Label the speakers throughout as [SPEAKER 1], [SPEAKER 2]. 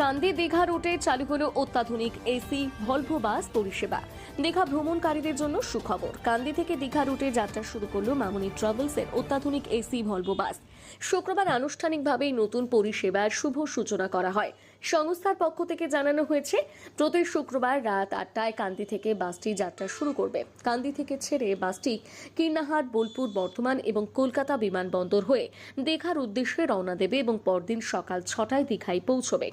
[SPEAKER 1] কান্দি দীঘা রুটে চালু হলো অত্যাধুনিক এসি ভলভো বাস পরিষেবা। দীঘা ভ্রমণকারীদের জন্য সুখবর। কান্দি থেকে দীঘা রুটে যাত্রা শুরু করলো মামনি ট্রাভেলসের অত্যাধুনিক এসি ভলভো বাস। শুক্রবার আনুষ্ঠানিকভাবে নতুন পরিষেবার শুভ সূচনা করা হয়। সংস্থার পক্ষ থেকে জানানো হয়েছে, প্রতি শুক্রবার রাত 8টায় কান্দি থেকে বাসটি যাত্রা শুরু করবে। কান্দি থেকে ছেড়ে বাসটি কীর্ণাহাট, বোলপুর, বর্ধমান এবং কলকাতা বিমানবন্দর হয়ে দীঘার উদ্দেশ্যে রওনা দেবে এবং পরদিন সকাল 6টায় দীঘায় পৌঁছবে।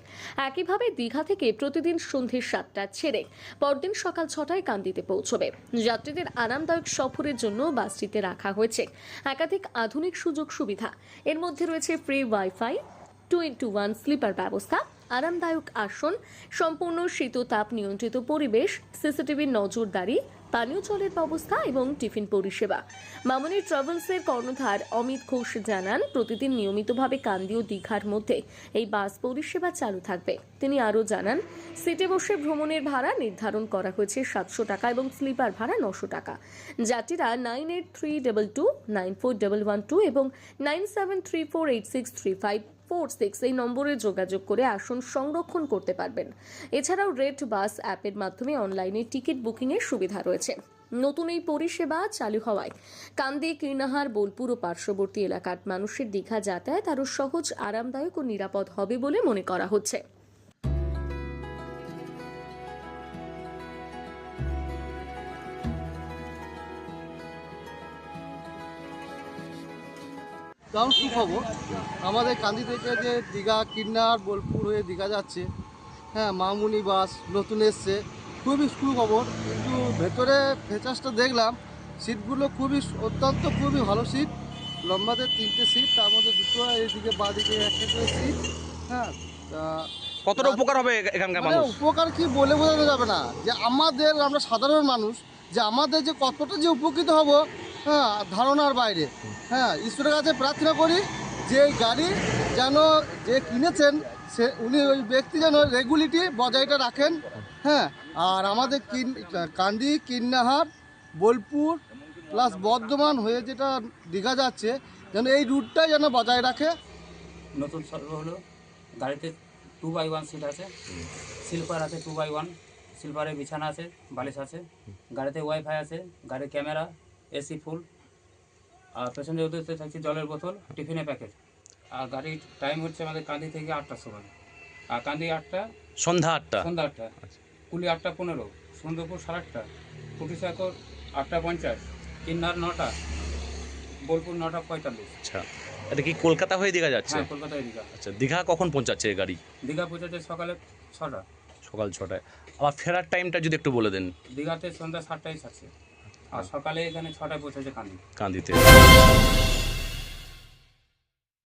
[SPEAKER 1] একইভাবে দীঘা থেকে প্রতিদিন সন্ধ্যে 7টা ছেড়ে পরদিন সকাল 6টায় কান্দিতে পৌঁছবে। যাত্রীদের আরামদায়ক সফরের জন্য বাসটিতে রাখা হয়েছে একাধিক আধুনিক সুযোগ সুবিধা। এর মধ্যে রয়েছে ফ্রি ওয়াইফাই, 2x1 স্লিপার ব্যবস্থা, আরামদায়ক আসন, সম্পূর্ণ শীততাপ নিয়ন্ত্রিত পরিবেশ, সিসিটিভি নজরদারি, পানীয় জলের ব্যবস্থা এবং টিফিন পরিষেবা। মামনি ট্রাভেলসের কর্ণধার অমিত ঘোষ জানান, প্রতিদিন নিয়মিতভাবে কান্দি ও দীঘার মধ্যে এই বাস পরিষেবা চালু থাকবে। তিনি আরও জানান, সিটে বসে ভ্রমণের ভাড়া নির্ধারণ করা হয়েছে 700 টাকা এবং স্লিপার ভাড়া 900 টাকা। যাত্রীরা 9832941112 এবং 9734863546 এই নম্বরে যোগাযোগ করে আসন সংরক্ষণ করতে পারবেন। এছাড়াও রেড বাস অ্যাপের মাধ্যমে অনলাইনে টিকিট বুকিংয়ের সুবিধা রয়েছে। নতুন এই পরিষেবা চালু হওয়ায় কান্দি, কীর্ণাহার, বোলপুর ও পার্শ্ববর্তী এলাকার মানুষের দীঘা যাতায়াত আরও সহজ, আরামদায়ক ও নিরাপদ হবে বলে মনে করা হচ্ছে।
[SPEAKER 2] দারুণ সুখবর। আমাদের কান্দি থেকে যে দীঘা, কিন্নার, বোলপুর হয়ে দীঘা যাচ্ছে, হ্যাঁ, মামুনি বাস নতুন এসছে, খুবই সুখবর। কিন্তু ভেতরে ফেচার্সটা দেখলাম, সিটগুলো খুবই ভালো সিট। লম্বাতে 3টে সিট, তার মধ্যে দুটো এইদিকে বাঁদিকে একটা করে সিট। হ্যাঁ,
[SPEAKER 3] কতটা উপকার হবে এখানকার মানুষ?
[SPEAKER 2] উপকার কি বলে বোঝানো যাবে না, যে আমরা সাধারণ মানুষ যে আমাদের যে কতটা যে উপকৃত হব, হ্যাঁ, ধারণার বাইরে। হ্যাঁ, ঈশ্বরের কাছে প্রার্থনা করি যে এই গাড়ি যেন যে কিনেছেন উনি ওই ব্যক্তি যেন রেগুলিটি বজায়টা রাখেন। হ্যাঁ, আর আমাদের কান্দি, কীর্ণাহাট, বোলপুর প্লাস বর্ধমান হয়ে যেটা দীঘা যাচ্ছে, যেন এই রুটটাই যেন বজায় রাখে।
[SPEAKER 4] নতুন সর্ব হলো গাড়িতে 2x1 সিট আছে, স্লিপার আছে 2x1, স্লিপারে বিছানা আছে, বালিশ আছে, গাড়িতে ওয়াইফাই আছে, গাড়ির ক্যামেরা, এসি ফুল, আর পেছনের উদ্দেশ্যে থাকছে জলের বোতল, টিফিনের প্যাকেট। আর গাড়ির টাইম হচ্ছে আমাদের কান্দি থেকে 8টার সময়, আর কান্দি 8টা,
[SPEAKER 3] সন্ধ্যা 8টা,
[SPEAKER 4] কুলি 8টা15, সুন্দরপুর 8:30, কুটিসাগর 8টা50, কিন্নার 9টা, বোলপুর 9টা45।
[SPEAKER 3] আচ্ছা, এটা কি কলকাতা হয়ে দীঘা যাচ্ছে?
[SPEAKER 4] হ্যাঁ, কলকাতায় দীঘা।
[SPEAKER 3] আচ্ছা, দীঘা কখন পৌঁছাচ্ছে এই গাড়ি?
[SPEAKER 4] দীঘা পৌঁছাচ্ছে সকালে 6টা।
[SPEAKER 3] সকাল 6টায়। আবার ফেরার টাইমটা যদি একটু বলে দেন।
[SPEAKER 4] দীঘাতে সন্ধ্যা 7টায় ছাড়ছে, আর সকালে এখানে 6টায় পৌঁছেছে কান্দিতে।